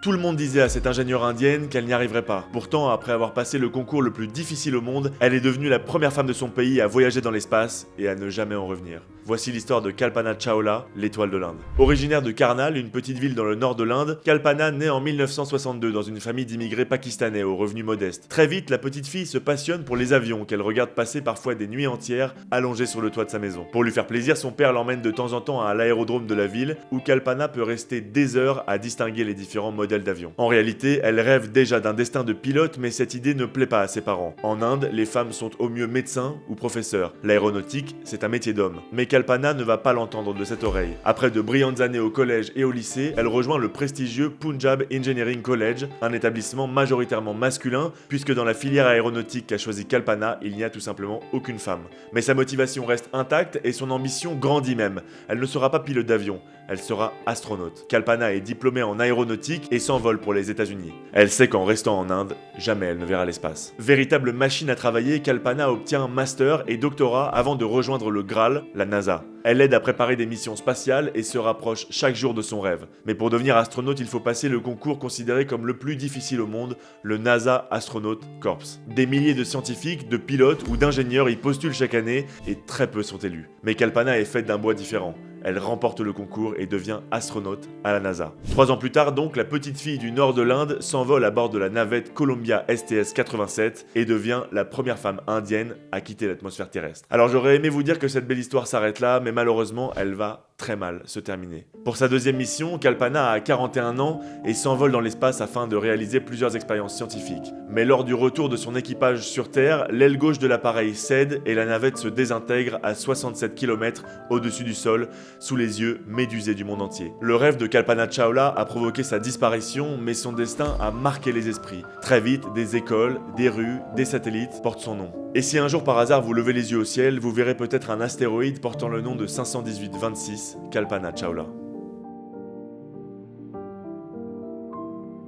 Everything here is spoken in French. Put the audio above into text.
Tout le monde disait à cette ingénieure indienne qu'elle n'y arriverait pas. Pourtant, après avoir passé le concours le plus difficile au monde, elle est devenue la première femme de son pays à voyager dans l'espace et à ne jamais en revenir. Voici l'histoire de Kalpana Chawla, l'étoile de l'Inde. Originaire de Karnal, une petite ville dans le nord de l'Inde, Kalpana naît en 1962 dans une famille d'immigrés pakistanais aux revenus modestes. Très vite, la petite fille se passionne pour les avions qu'elle regarde passer parfois des nuits entières allongée sur le toit de sa maison. Pour lui faire plaisir, son père l'emmène de temps en temps à l'aérodrome de la ville où Kalpana peut rester des heures à distinguer les différents modèles d'avions. En réalité, elle rêve déjà d'un destin de pilote, mais cette idée ne plaît pas à ses parents. En Inde, les femmes sont au mieux médecins ou professeurs. L'aéronautique, c'est un métier d'homme. Mais Kalpana ne va pas l'entendre de cette oreille. Après de brillantes années au collège et au lycée, elle rejoint le prestigieux Punjab Engineering College, un établissement majoritairement masculin, puisque dans la filière aéronautique qu'a choisi Kalpana, il n'y a tout simplement aucune femme. Mais sa motivation reste intacte et son ambition grandit même. Elle ne sera pas pilote d'avion, elle sera astronaute. Kalpana est diplômée en aéronautique et s'envole pour les États-Unis. Elle sait qu'en restant en Inde, jamais elle ne verra l'espace. Véritable machine à travailler, Kalpana obtient master et doctorat avant de rejoindre le Graal, la NASA. Elle aide à préparer des missions spatiales et se rapproche chaque jour de son rêve. Mais pour devenir astronaute, il faut passer le concours considéré comme le plus difficile au monde, le NASA Astronaut Corps. Des milliers de scientifiques, de pilotes ou d'ingénieurs y postulent chaque année et très peu sont élus. Mais Kalpana est faite d'un bois différent. Elle remporte le concours et devient astronaute à la NASA. 3 ans plus tard donc, la petite fille du nord de l'Inde s'envole à bord de la navette Columbia STS-87 et devient la première femme indienne à quitter l'atmosphère terrestre. Alors j'aurais aimé vous dire que cette belle histoire s'arrête là, mais malheureusement elle va très mal se terminer. Pour sa deuxième mission, Kalpana a 41 ans et s'envole dans l'espace afin de réaliser plusieurs expériences scientifiques. Mais lors du retour de son équipage sur Terre, l'aile gauche de l'appareil cède et la navette se désintègre à 67 km au-dessus du sol, sous les yeux médusés du monde entier. Le rêve de Kalpana Chawla a provoqué sa disparition, mais son destin a marqué les esprits. Très vite, des écoles, des rues, des satellites portent son nom. Et si un jour par hasard vous levez les yeux au ciel, vous verrez peut-être un astéroïde portant le nom de 51826, Kalpana Chawla.